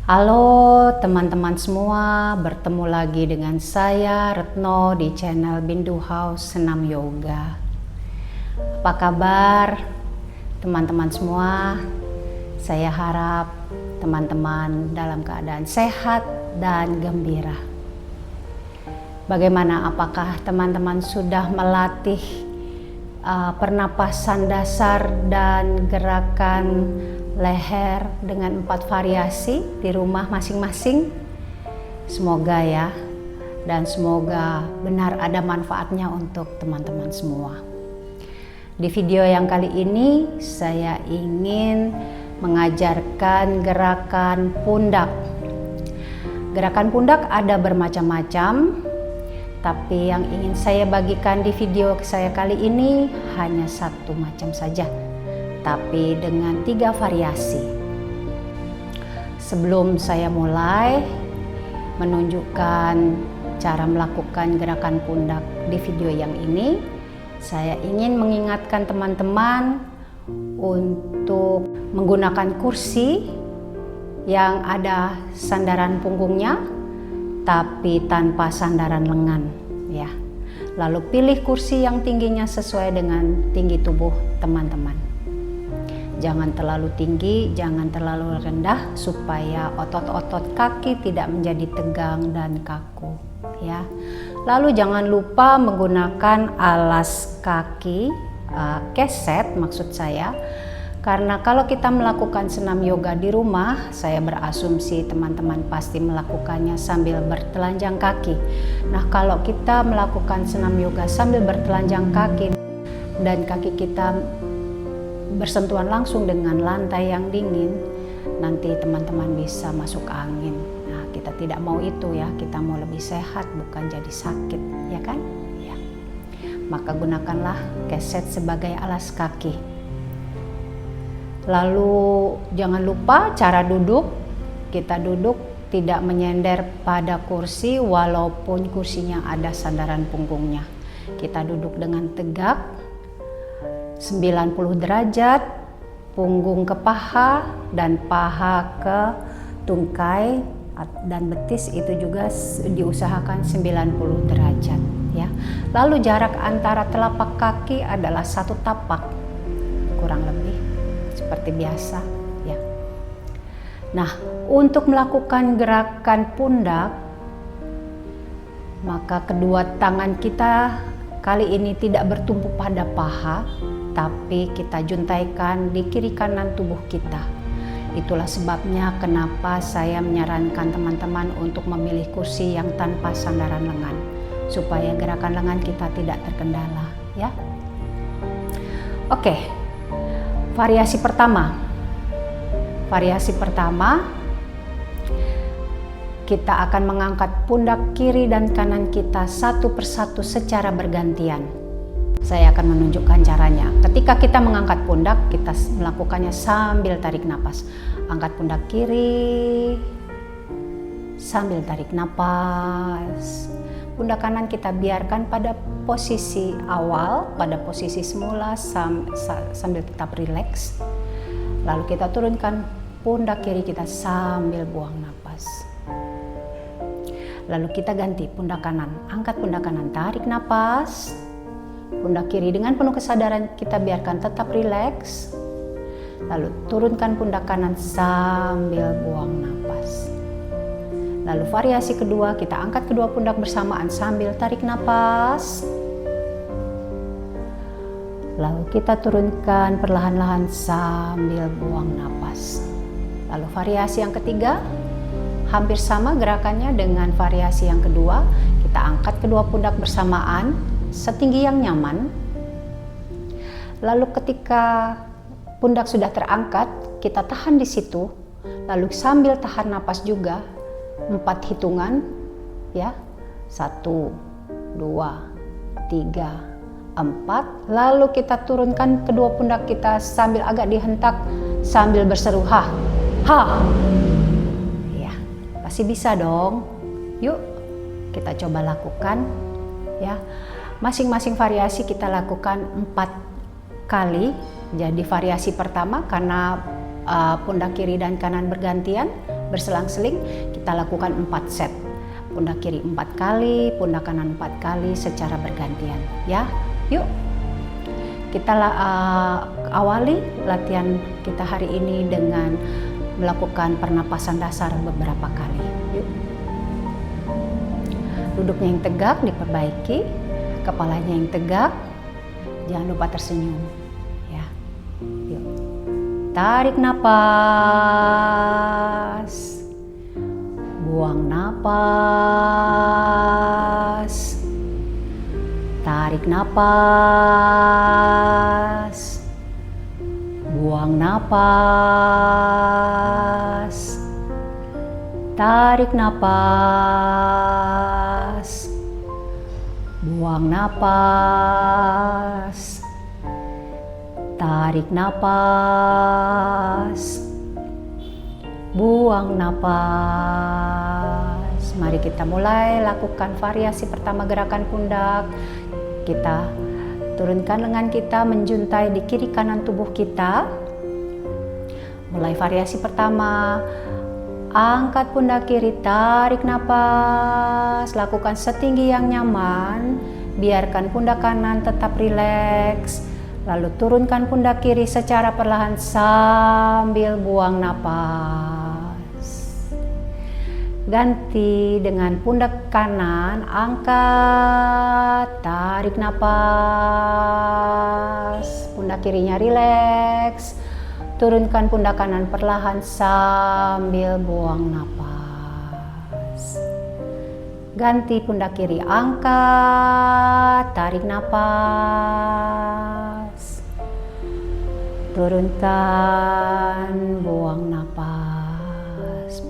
Halo teman-teman semua, bertemu lagi dengan saya Retno di channel Bindu House Senam Yoga. Apa kabar teman-teman semua? Saya harap teman-teman dalam keadaan sehat dan gembira. Bagaimana, apakah teman-teman sudah melatih pernapasan dasar dan gerakan leher dengan 4 variasi di rumah masing-masing? Semoga ya, dan semoga benar ada manfaatnya untuk teman-teman semua. Di video yang kali ini saya ingin mengajarkan gerakan pundak. Gerakan pundak ada bermacam-macam, tapi yang ingin saya bagikan di video saya kali ini hanya satu macam saja, tapi dengan 3 variasi. Sebelum saya mulai menunjukkan cara melakukan gerakan pundak di video yang ini, saya ingin mengingatkan teman-teman untuk menggunakan kursi yang ada sandaran punggungnya tapi tanpa sandaran lengan ya. Lalu pilih kursi yang tingginya sesuai dengan tinggi tubuh teman-teman. Jangan terlalu tinggi, jangan terlalu rendah supaya otot-otot kaki tidak menjadi tegang dan kaku ya. Lalu jangan lupa menggunakan alas kaki, keset maksud saya. Karena kalau kita melakukan senam yoga di rumah, saya berasumsi teman-teman pasti melakukannya sambil bertelanjang kaki. Nah, kalau kita melakukan senam yoga sambil bertelanjang kaki dan kaki kita bersentuhan langsung dengan lantai yang dingin, nanti teman-teman bisa masuk angin. Nah, kita tidak mau itu ya, kita mau lebih sehat bukan jadi sakit, ya kan? Ya. Maka gunakanlah keset sebagai alas kaki. Lalu jangan lupa cara duduk. Kita duduk tidak menyender pada kursi walaupun kursinya ada sandaran punggungnya. Kita duduk dengan tegak 90 derajat, punggung ke paha dan paha ke tungkai dan betis itu juga diusahakan 90 derajat ya. Lalu jarak antara telapak kaki adalah 1 tapak kurang lebih seperti biasa ya. Nah, untuk melakukan gerakan pundak, maka kedua tangan kita kali ini tidak bertumpu pada paha, tapi kita juntaikan di kiri kanan tubuh kita. Itulah sebabnya kenapa saya menyarankan teman-teman untuk memilih kursi yang tanpa sandaran lengan, supaya gerakan lengan kita tidak terkendala ya. Oke. Variasi pertama, kita akan mengangkat pundak kiri dan kanan kita satu persatu secara bergantian. Saya akan menunjukkan caranya. Ketika kita mengangkat pundak, kita melakukannya sambil tarik napas. Angkat pundak kiri, sambil tarik napas. Pundak kanan kita biarkan pada posisi awal, pada posisi semula sambil tetap rileks. Lalu kita turunkan pundak kiri kita sambil buang napas. Lalu kita ganti pundak kanan, angkat pundak kanan, tarik napas. Pundak kiri dengan penuh kesadaran kita biarkan tetap rileks. Lalu turunkan pundak kanan sambil buang napas. Lalu variasi kedua, kita angkat kedua pundak bersamaan sambil tarik napas. Lalu kita turunkan perlahan-lahan sambil buang napas. Lalu variasi yang ketiga, hampir sama gerakannya dengan variasi yang kedua. Kita angkat kedua pundak bersamaan setinggi yang nyaman. Lalu ketika pundak sudah terangkat, kita tahan di situ. Lalu sambil tahan napas juga 4 hitungan ya. 1, 2, 3, 4. Lalu kita turunkan kedua pundak kita sambil agak dihentak sambil berseru ha. Ha. Ya, pasti bisa dong. Yuk kita coba lakukan ya. Masing-masing variasi kita lakukan 4 kali. Jadi variasi pertama karena pundak kiri dan kanan bergantian, berselang-seling kita lakukan 4 set. Pundak kiri 4 kali, pundak kanan 4 kali secara bergantian ya. Yuk kita awali latihan kita hari ini dengan melakukan pernapasan dasar beberapa kali. Yuk. Duduknya yang tegak diperbaiki, kepalanya yang tegak, jangan lupa tersenyum ya. Yuk. Tarik napas, buang napas, tarik napas, buang napas, tarik napas, buang napas, tarik napas, buang napas. Mari kita mulai lakukan variasi pertama gerakan pundak. Kita turunkan lengan kita menjuntai di kiri kanan tubuh kita. Mulai variasi pertama. Angkat pundak kiri, tarik napas, lakukan setinggi yang nyaman. Biarkan pundak kanan tetap rileks. Lalu turunkan pundak kiri secara perlahan sambil buang napas. Ganti dengan pundak kanan, angkat, tarik napas. Pundak kirinya rileks. Turunkan pundak kanan perlahan sambil buang napas. Ganti pundak kiri, angkat, tarik napas. Turunkan, buang napas.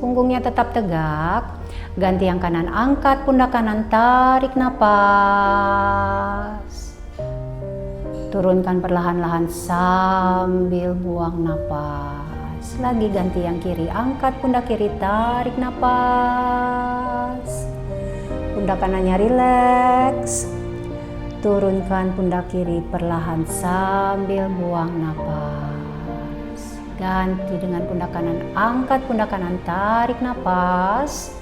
Punggungnya tetap tegak. Ganti yang kanan, angkat pundak kanan, tarik napas. Turunkan perlahan-lahan sambil buang napas. Lagi ganti yang kiri, angkat pundak kiri, tarik napas. Pundak kanannya rileks. Turunkan pundak kiri perlahan sambil buang napas. Ganti dengan pundak kanan, angkat pundak kanan, tarik napas.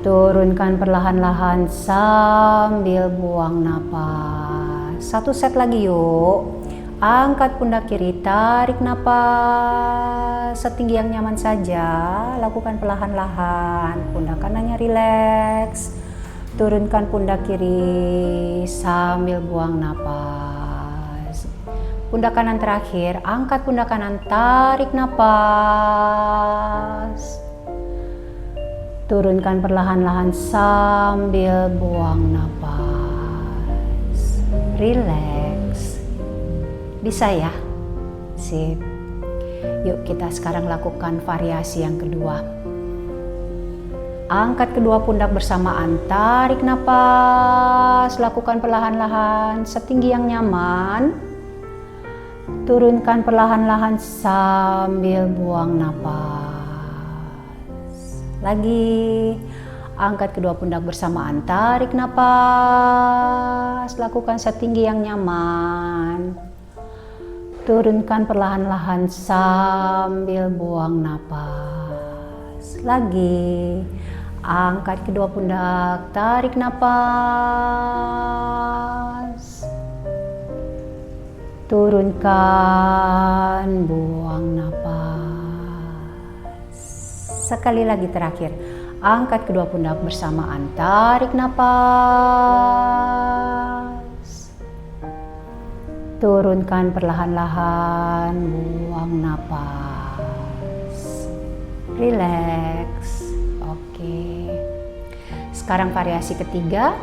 Turunkan perlahan-lahan sambil buang napas. 1 set lagi yuk. Angkat pundak kiri, tarik napas. Setinggi yang nyaman saja. Lakukan perlahan-lahan. Pundak kanannya rileks. Turunkan pundak kiri sambil buang napas. Pundak kanan terakhir. Angkat pundak kanan, tarik napas. Turunkan perlahan-lahan sambil buang napas. Relax. Bisa ya? Sip. Yuk kita sekarang lakukan variasi yang kedua. Angkat kedua pundak bersamaan, tarik napas. Lakukan perlahan-lahan setinggi yang nyaman. Turunkan perlahan-lahan sambil buang napas. Lagi, angkat kedua pundak bersamaan, tarik napas, lakukan setinggi yang nyaman. Turunkan perlahan-lahan sambil buang napas. Lagi, angkat kedua pundak, tarik napas. Turunkan, buang napas. Sekali lagi terakhir, angkat kedua pundak bersamaan, tarik napas. Turunkan perlahan-lahan, buang napas. Relax. Oke. Sekarang variasi ketiga.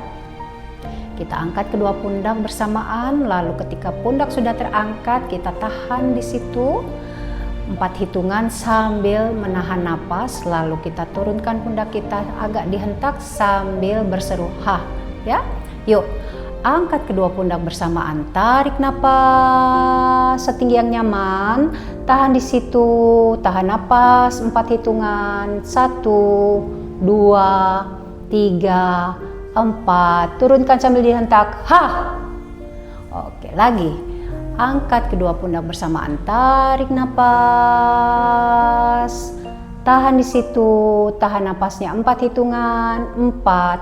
Kita angkat kedua pundak bersamaan, lalu ketika pundak sudah terangkat, kita tahan di situ. 4 hitungan sambil menahan napas, lalu kita turunkan pundak kita agak dihentak sambil berseru ha, ya. Yuk, angkat kedua pundak bersamaan, tarik napas setinggi yang nyaman, tahan di situ, tahan napas 4 hitungan, 1, 2, 3, 4, turunkan sambil dihentak ha. Oke, lagi. Angkat kedua pundak bersamaan, tarik napas. Tahan di situ, tahan napasnya 4 hitungan. 4,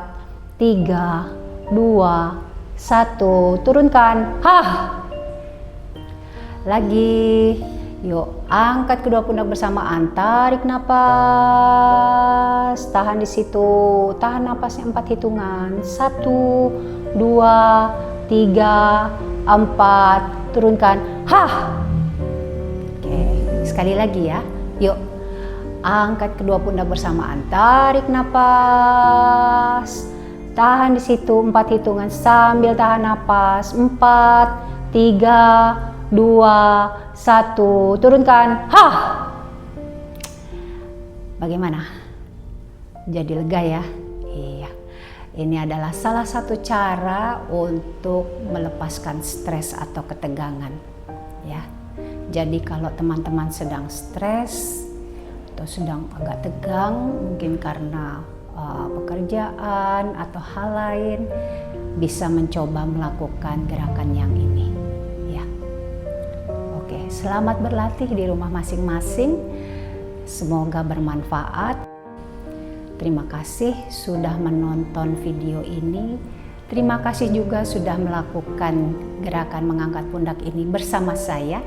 3, 2, 1. Turunkan. Hah. Lagi. Yuk, angkat kedua pundak bersamaan, tarik napas. Tahan di situ, tahan napasnya 4 hitungan. 1, 2, 3, 4. Turunkan. Hah. Oke, sekali lagi ya. Yuk, angkat kedua pundak bersamaan, tarik napas. Tahan di situ 4 hitungan sambil tahan napas. 4, 3, 2, 1. Turunkan. Hah. Bagaimana? Jadi lega ya? Iya. Ini adalah salah satu cara untuk melepaskan stres atau ketegangan, ya. Jadi kalau teman-teman sedang stres atau sedang agak tegang, mungkin karena pekerjaan atau hal lain, bisa mencoba melakukan gerakan yang ini, ya. Oke, selamat berlatih di rumah masing-masing. Semoga bermanfaat. Terima kasih sudah menonton video ini. Terima kasih juga sudah melakukan gerakan mengangkat pundak ini bersama saya.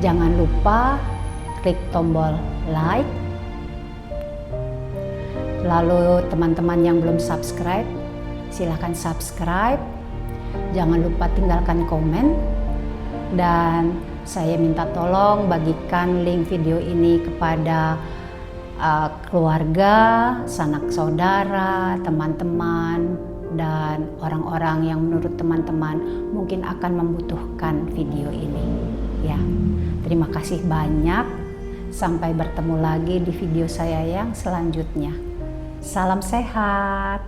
Jangan lupa klik tombol like. Lalu teman-teman yang belum subscribe, silahkan subscribe. Jangan lupa tinggalkan komen. Dan saya minta tolong bagikan link video ini kepada keluarga, sanak saudara, teman-teman, dan orang-orang yang menurut teman-teman mungkin akan membutuhkan video ini, ya. Terima kasih banyak. Sampai bertemu lagi di video saya yang selanjutnya. Salam sehat.